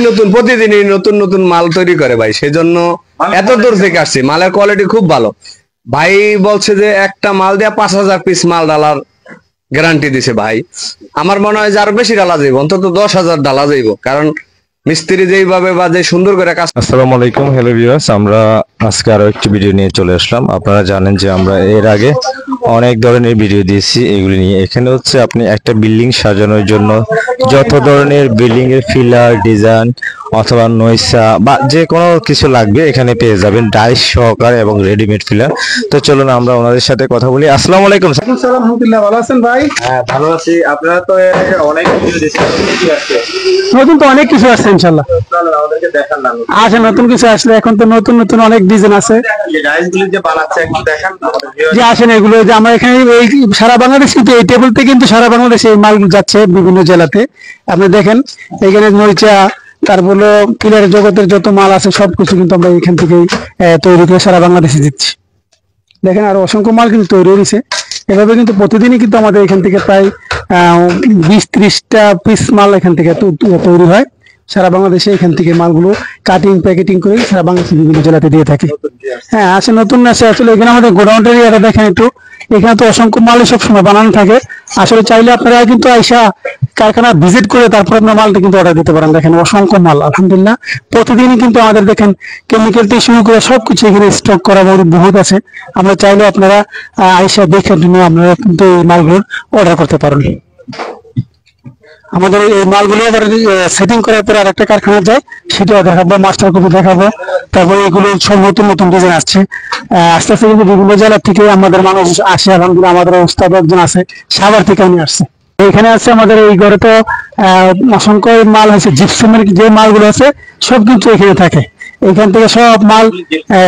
নতুন প্রতিদিনই নতুন নতুন মাল তৈরি করে ভাই, সেজন্য এত দূর থেকে আসছি। মালের কোয়ালিটি খুব ভালো। ভাই বলছে যে একটা মাল দেয়া 5,000 পিস মাল ডালার গ্যারান্টি দিছে ভাই। আমার মনে হয় যে আরো বেশি ডালা যাইব, অন্তত 10,000 ডালা যাইব, কারণ মিস্ত্রি যেইভাবে বা যে সুন্দর করে কাজ। আসসালামু আলাইকুম, হ্যালো ভিউয়ার্স, আমরা আজকে আরো একটি ভিডিও নিয়ে চলে আসলাম। আপনারা জানেন যে আমরা এর আগে অনেক ধরনের ভিডিও দিয়েছি এগুলি নিয়ে। এখানে হচ্ছে আপনি একটা বিল্ডিং সাজানোর জন্য যত ধরনের বিল্ডিং এর ফিলার ডিজাইন অথবা নইসা বা যে কোনো কিছু লাগবে এখানে পেয়ে যাবেন, ডাইস সহকারে এবং রেডিমেড ফিলার। তো চলুন আমরা ওনাদের সাথে কথা বলি। আসসালামু আলাইকুম। আলহামদুলিল্লাহ, ভালো আছেন ভাই? হ্যাঁ, ভালো আছি। আপনারা তো অনেক ভিডিও দিয়েছেন, নতুন তো অনেক কিছু আসছে ইনশাআল্লাহ। আমাদেরকে দেখান না আচ্ছা, নতুন কিছু আসলে এখন তো নতুন নতুন অনেক ডিজাইন আছে ডাইসগুলি যে বানাচ্ছে একটু দেখান আমাদের। যে আসেন এগুলো যে আমরা এখানে এই সারা বাংলাদেশ, কিন্তু এই টেবিল থেকে কিন্তু সারা বাংলাদেশে এই মাল যাচ্ছে বিভিন্ন জেলাতে। আপনি দেখেন এখানে মরিচা, তারপরে পিলারের জগতের যত মাল আছে সবকিছু কিন্তু আমরা এখান থেকেই তৈরি করে সারা বাংলাদেশে দিচ্ছি। দেখেন আরো অসংখ্য মাল কিন্তু তৈরি হয়েছে। এভাবে কিন্তু প্রতিদিনই কিন্তু আমাদের এখান থেকে প্রায় 20-30টা পিস মাল এখান থেকে তৈরি হয় সারা বাংলাদেশে। এখান থেকে মালগুলো কাটিং প্যাকেটিং করে সারা বাংলাদেশের বিভিন্ন জেলাতে দিয়ে থাকে। হ্যাঁ আছে, নতুন আছে আসলে। এখানে আমাদের গোডাউনটার এরিয়াটা দেখেন একটু, এখানে তো অসংখ্য মালই সবসময় বানানো থাকে। আসলে চাইলে আপনারা কিন্তু আইসা কারখানা ভিজিট করে তারপর আপনার মালটা কিন্তু অর্ডার দিতে পারেন। দেখেন অসংখ্য মাল আলহামদুলিল্লাহ প্রতিদিনই কিন্তু আমাদের দেখেন কেমিক্যাল থেকে শুরু করে সবকিছু এখানে স্টক করা বহুত আছে। আমরা চাইলে আপনারা আইসা দেখে জন্য আপনারা কিন্তু এই মালগুলোর অর্ডার করতে পারেন। আমাদের এই মালগুলো আবার সেটিং করার পরে আরেকটা কারখানা যায়, সেটাও দেখাবো, মাস্টার কপি দেখাবো। তারপরে এগুলো সব নতুন নতুন ডিজাইন আসছে। আস্তে আস্তে কিন্তু বিভিন্ন জেলা থেকে আমাদের মানুষ আসে। আলহামদুলিল্লাহ আমাদের ওস্তাদ একজন আছে, সাভার থেকে উনি আসছে। এখানে আছে আমাদের এই ঘরে তো অসংখ্য মাল হয়েছে। জিপসামের যে মালগুলো আছে সব কিন্তু এখানে থাকে। এখান থেকে সব মাল,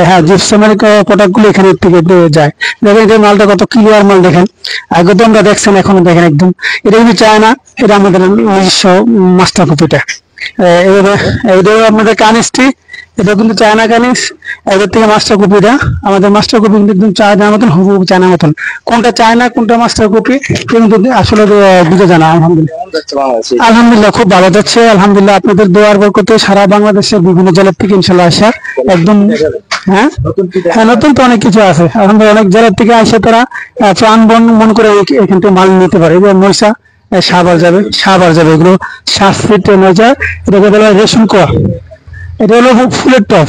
হ্যাঁ জিপসামের প্রোডাক্ট গুলো এখানে থেকে যায়। দেখেন যে মালটা কত ক্লিয়ার মাল, দেখেন আগে তো আমরা দেখছেন, এখনো দেখেন একদম। এটা কিন্তু চায় না, এটা আমাদের নিজস্ব মাস্টার কপিটা। এইটা আমাদের কানিসটি, এটা কিন্তু চায়না কানিস। এদের থেকে মাস্টার কপিটা, আমাদের মাস্টার কপি কিন্তু একদম চায়না মতন, হুবহু চায়না মতন। কোনটা চায়না কোনটা মাস্টার কপি কিন্তু আসলে বুঝে জানা। আলহামদুলিল্লাহ আলহামদুলিল্লাহ খুব ভালো যাচ্ছে আলহামদুলিল্লাহ। আপনাদের দোয়ার বরকতে সারা বাংলাদেশের বিভিন্ন জেলা থেকে ইনশাল্লাহ আসা একদম। হ্যাঁ হ্যাঁ, নতুন তো অনেক কিছু আছে আলহামদুলিল্লাহ। অনেক জেলা থেকে আসে তারা প্রাণবন মন করে এখান থেকে মাল নিতে পারে। এবার মরিচা সাবার যাবে এগুলো 7 ফিট মরিচা। এটাকে বলা হয় রেশন কোয়া। এটা হলো ফুলের টপ,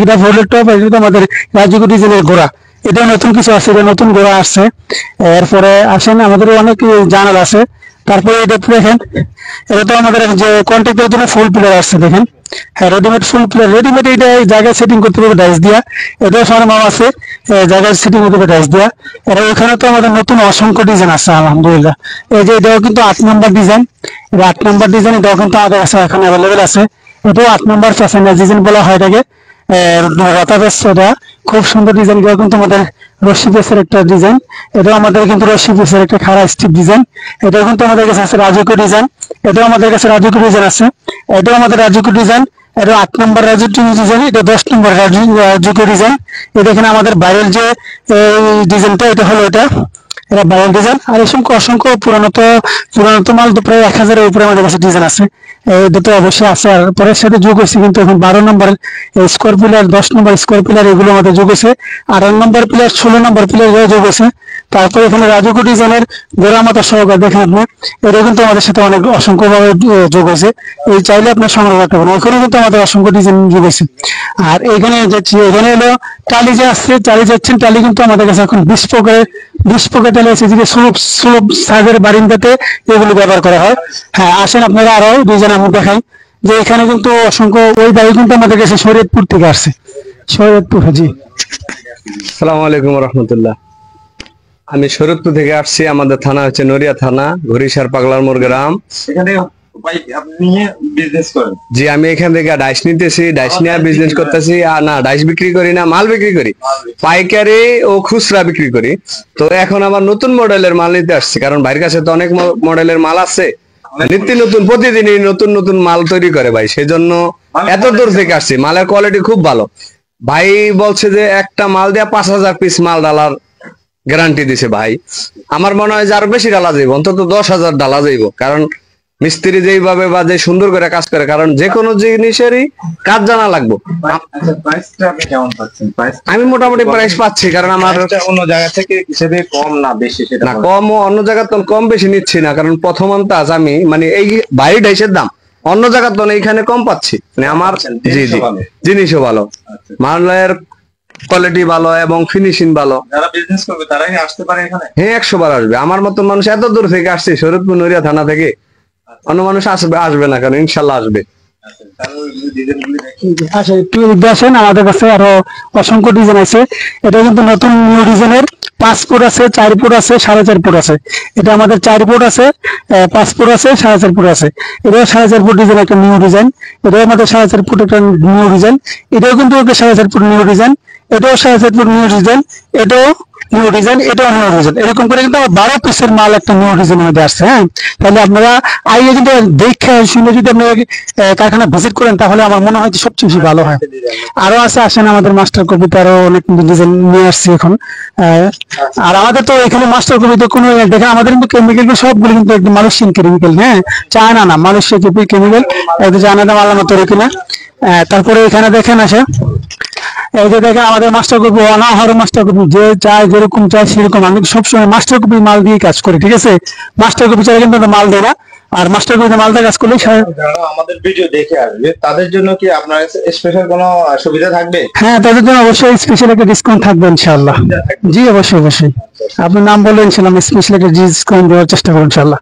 এটা ফুলের টপ। এটা আমাদের রাজুক ডিজাইনের গোড়া। এটা নতুন কিছু আছে, এটা নতুন গোড়া আসছে। এরপরে আসেন আমাদের অনেক জানাল আছে। তারপরে এটা দেখেন, এটা তো আমাদের যে কন্ট্রাক্টের জন্য ফুল প্লেয়ার আসছে দেখেন। হ্যাঁ রেডিমেড ফুল প্লেয়ার, রেডিমেড এটা জায়গায় সেটিং করতে পারবে ডাইস দিয়া। এটাও সরমাম আছে, জায়গায় সেটিং করতে পারবে ডাইস দিয়া। এটা ওখানে তো আমাদের নতুন অসংখ্য ডিজাইন আছে আলহামদুলিল্লাহ। এই যে এটাও কিন্তু 8 নম্বর ডিজাইন, এটা 8 নম্বর ডিজাইন। এটাও কিন্তু আমাদের কাছে এখন অ্যাভেলেবেল আছে। এটাও 8 নম্বর প্যাসেঞ্জার ডিজাইন বলা হয় এটাকে। এটা খুব সুন্দর ডিজাইন। এটাও কিন্তু আমাদের রশি পেসের একটা ডিজাইন। এটাও আমাদের কিন্তু রশি পেসের একটা খাড়া স্টিপ ডিজাইন। এটাও কিন্তু আমাদের কাছে আছে রাজুকো ডিজাইন। এটাও আমাদের কাছে রাজুকো ডিজাইন আছে। এটাও আমাদের রাজুকো ডিজাইন। এটা 8 নম্বর রাজুকো ডিজাইন। এটা 10 নম্বর রাজুকো ডিজাইন। এটা এখানে আমাদের বাইরের যে ডিজাইনটা, এটা হলো এটা বাইরের ডিজাইন। আর অসংখ্য পুরানো মাল তো প্রায় 1000-এর উপরে আমাদের কাছে ডিজাইন আছে। এই দুটো অবশ্যই আছে। আর পরের সাথে যোগ হয়েছে কিন্তু এখন 12 নম্বরের স্কোয়ার পিলার, 10 নম্বর স্কোয়ার পিলার, এগুলো আমাদের যোগ হয়েছে। 8 নম্বর পিলার, 16 নম্বর পিলার যোগ হয়েছে। তারপরে এখানে রাজুকো ডিজাইনের গোড়া মাথা সহকারে দেখেন আপনি, এটা কিন্তু আমাদের সাথে অনেক অসংখ্য ভাবে যোগ হয়েছে। এই চাইলে আপনার সংগ্রহ করতে পারেন। ওখানে কিন্তু আমাদের অসংখ্য ডিজাইন যোগ হয়েছে। আর এখানে যাচ্ছি, এখানে হলো টালি যে আসছে, টালি যাচ্ছেন। টালি কিন্তু আমাদের কাছে এখন 20 প্রকার টালি আছে, যেটা সুলভ সাইজের বারিন্দাতে এগুলো ব্যবহার করা হয়। হ্যাঁ আসেন আপনারা আরো ডিজাইন আমি দেখাই। যে এখানে কিন্তু অসংখ্য, ওই বাড়ি কিন্তু আমাদের কাছে শরীয়তপুর থেকে আসছে। শরীয়তপুর, জি আসসালামু আলাইকুম রহমতুল্লাহ। আমি শরীয়তপুর থেকে আসছি। আমাদের থানা হচ্ছে নড়িয়া থানা, ঘড়িসার পাগলার মোড় গ্রাম। জি আমি এখান থেকে ডাইস নিতেছি, ডাইস নিয়ে বিজনেস করতেছি। আর না, ডাইস বিক্রি করি না, মাল বিক্রি করি, পাইকারি ও খুচরা বিক্রি করি। তো এখন আবার নতুন মডেলের মাল নিতে আসছি, কারণ ভাইয়ের কাছে তো অনেক মডেলের মাল আছে। নিত্য নতুন প্রতিদিনই নতুন নতুন মাল তৈরি করে ভাই, সেজন্য এত দূর থেকে আসছি। মালের কোয়ালিটি খুব ভালো। ভাই বলছে যে একটা মাল দেয়া 5,000 পিস মাল ডালার গ্যারান্টি দিছে ভাই। আমার মনে হয় যে আরো বেশি ডালা যাইব, অন্তত 10,000 ডালা যাইব, কারণ মিস্ত্রি যেইভাবে বা যে সুন্দর করে কাজ করে, কারণ যে কোনো জিনিসেরই কাজ জানা লাগবে। আচ্ছা, প্রাইসটা আপনি কেমন পাচ্ছেন? প্রাইস আমি মোটামুটি প্রাইস পাচ্ছি, কারণ আমার অন্য জায়গা থেকে হিসেবে কম না বেশি সেটা না কম, অন্য জায়গার তো কম বেশি নিচ্ছি না, কারণ প্রথম আন্তাজ আমি মানে এই বাইরে ডাইসের দাম অন্য জায়গার তো এইখানে কম পাচ্ছি, মানে আমার জি জি জিনিসও ভালো, মালের কোয়ালিটি ভালো এবং ফিনিশিং ভালো। যারা বিজনেস করবে তারাই আসতে পারে এখানে? হ্যাঁ 100 বার আসবে। আমার মতন মানুষ এত দূর থেকে আসছে, শরীয়তপুর নড়িয়া থানা থেকে, অন্য মানুষ আসবে না কেন? ইনশাল্লাহ আসবে। আচ্ছা, একটু এদিকে আসেন, আমাদের কাছে আরো অসংখ্য ডিজাইন আছে। এটা কিন্তু নতুন নিউ ডিজাইনের 5 ফুট আছে, 4 ফুট আছে, 4.5 ফুট আছে। এটা আমাদের 4 ফুট আছে, 5 ফুট আছে, 4.5 ফুট আছে। এটাও 4.5 ফুট ডিজাইন, একটা নিউ ডিজাইন। এটাও আমাদের 4.5 ফুট একটা নিউ ডিজাইন। এটাও কিন্তু 4.5 ফুট নিউ ডিজাইন। এটাও 4.5 ফুট নিউ ডিজাইন। এটাও নিউ ডিজাইন, এটাও নিউ ডিজাইন। এরকম করে কিন্তু আমার 12 পিসের মাল একটা নিউ ডিজাইনের মধ্যে আসছে। হ্যাঁ, তাহলে আপনারা আইয়ে কিন্তু দেখে শুনে যদি আপনারা কারখানা ভিজিট করেন, তাহলে আমার মনে হয় যে সবচেয়ে বেশি ভালো হয়। আরো আছে, আসেন আমাদের মাস্টার কপিতে আরো অনেক ডিজাইন নিয়ে আসছি এখন। আর আমাদের তো এখানে মাস্টার কপিতে কোনো দেখেন, আমাদের কিন্তু কেমিক্যাল সবগুলো কিন্তু একদম মালয়েশিয়ান কেমিক্যাল। হ্যাঁ, চায়না না, মালয়েশিয়া কেমিক্যাল, একদম জানাতে আলাদা তৈরি কিনা। তারপরে এখানে দেখেন আসে, এই যে দেখেন আমাদের মাস্টার কপি, অনাহার মাস্টার কপি, যে চায় যেরকম চায় সেরকম। আমি সবসময় মাস্টার কপি মাল দিয়ে কাজ করি, ঠিক আছে? মাস্টার কপি ছাড়া কিন্তু আমরা মাল দেয় না, আর মাস্টার কপিতে মাল দিয়ে কাজ করলে যারা আমাদের ভিডিও দেখে আসবে তাদের জন্য কি আপনার স্পেশাল কোনো সুবিধা থাকবে? হ্যাঁ, তাদের জন্য অবশ্যই স্পেশাল একটা ডিসকাউন্ট থাকবে ইনশাআল্লাহ। জি অবশ্যই অবশ্যই, আপনার নাম বলে ইনশাআল্লাহ আমি স্পেশাল একটা ডিসকাউন্ট দেওয়ার চেষ্টা করবো ইনশাআল্লাহ।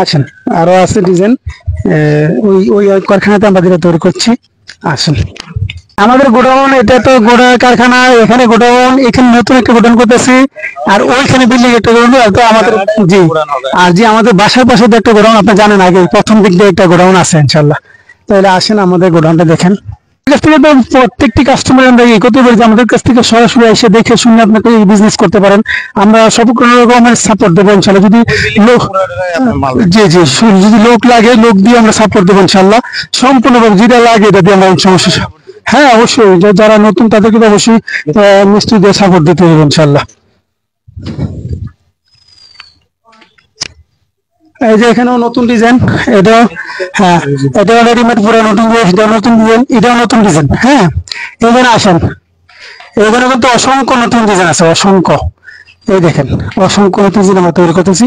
আছেন আরো আছে ডিজাইন, ওই ওই কারখানাতে আমরা যেটা তৈরি করছি। আসেন আমাদের গোডাউন, এটা তো গোডা কারখানা, এখানে গোডাউন, এখানে নতুন একটা গোডাউন করতেছি, আর ওইখানে বিল্ডিং একটা গোডাউন, তো আমাদের জি, আর জি আমাদের বাসার পাশে একটা গোডাউন, আপনি জানেন আগে প্রথম দিক দিয়ে একটা গোডাউন আছে ইনশাআল্লাহ। তাহলে আসেন আমাদের গোডাউনটা দেখেন। কাছ থেকে তো প্রত্যেকটি কাস্টমার আমরা এই করতে পারি, আমাদের কাছ থেকে সরাসরি এসে দেখে শুনে আপনাকে বিজনেস করতে পারেন। আমরা সব রকমের সাপোর্ট দেবো ইনশাআল্লাহ। যদি লোক, জি জি, যদি লোক লাগে লোক দিয়ে আমরা সাপোর্ট দেবো ইনশাআল্লাহ, সম্পূর্ণভাবে যেটা লাগে এটা দিয়ে আমরা সমস্যা। হ্যাঁ অবশ্যই, যারা নতুন তাদেরকে তো অবশ্যই মিস্ত্রি দিয়ে সাপোর্ট দিতে হবে ইনশাআল্লাহ। এই যে এখানেও নতুন ডিজাইন, এটাও, হ্যাঁ এটাও রেডিমেড পুরো নতুন, এটাও নতুন ডিজাইন, এটাও নতুন ডিজাইন। হ্যাঁ, এখানে আসেন, এখানে কিন্তু অসংখ্য নতুন ডিজাইন আছে, অসংখ্য। এই দেখেন অসংখ্য নতুন ডিজাইন আমরা তৈরি করতেছি,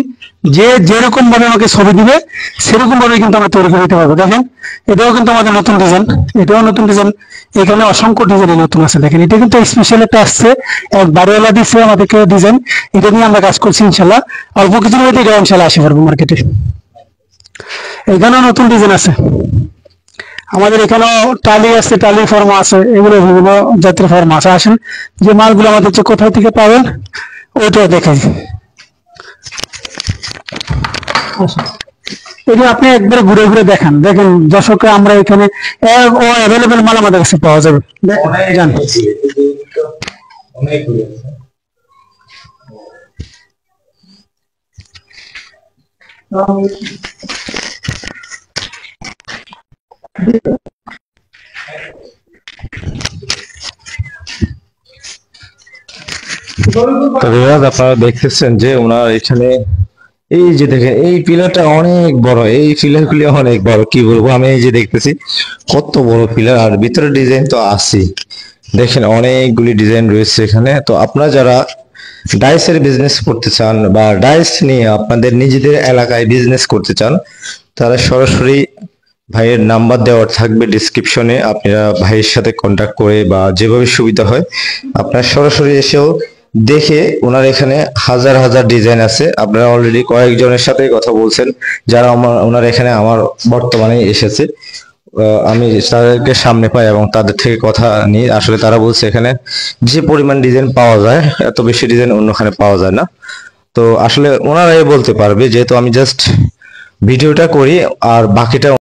যে যেরকম ভাবে আমাকে ছবি দিবে সেরকম ভাবে কিন্তু আমরা তৈরি করে দিতে পারবো। দেখেন এটাও কিন্তু আমাদের নতুন ডিজাইন, এটাও নতুন ডিজাইন। এখানে অসংখ্য ডিজাইন নতুন আছে। দেখেন এটা কিন্তু স্পেশাল একটা আসছে, এক বাড়িওয়ালা দিচ্ছে আমাদেরকে ডিজাইন, এটা নিয়ে আমরা কাজ করছি ইনশাল্লাহ। অল্প কিছুর মধ্যে এটা ইনশাল্লাহ আসে পারবো মার্কেটে। এখানেও নতুন ডিজাইন আছে আমাদের, এখানেও টালি আছে, টালি ফর্মা আছে, এগুলো বিভিন্ন জাতের ফর্মা আছে। আসেন যে মালগুলো আমাদের যে কোথায় থেকে পাবেন ওইটাও দেখাই। এটা আপনি একবার ঘুরে ঘুরে দেখান, দেখেন দর্শকরা আমরা এখানে অ্যাভেলেবেল মাল আমাদের কাছে পাওয়া যাবে। জান তো রিয়াজ, আপনারা দেখতেছেন যে ওনার এখানে এই যে দেখেন এই পিলারটা অনেক বড়, এই পিলার গুলি অনেক বড়, কি বলবো আমি, এই যে দেখতেছি কত বড় পিলার, আর ভিতরে ডিজাইন তো আছে। দেখেন অনেকগুলি ডিজাইন রয়েছে এখানে। তো আপনারা যারা ডাইসের বিজনেস করতে চান বা ডাইস নিয়ে আপনাদের নিজেদের এলাকায় বিজনেস করতে চান, তারা সরাসরি ভাইয়ের নাম্বার দেওয়া থাকবে ডিসক্রিপশনে, আপনারা ভাইয়ের সাথে কন্ট্যাক্ট করে বা যেভাবে সুবিধা হয় আপনারা সরাসরি এসেও দেখে, ওনার এখানে হাজার হাজার ডিজাইন আছে। আপনারা অলরেডি কয়েকজনের সাথে কথা বলছেন যারা ওনার এখানে আমার বর্তমানে এসেছে, আমি তাদেরকে সামনে পাই এবং তাদের থেকে কথা নিই। আসলে তারা বলছে এখানে যে পরিমাণ ডিজাইন পাওয়া যায়, এত বেশি ডিজাইন অন্যখানে পাওয়া যায় না। তো আসলে ওনারাই বলতে পারবে, যেহেতু আমি জাস্ট ভিডিওটা করি আর বাকিটা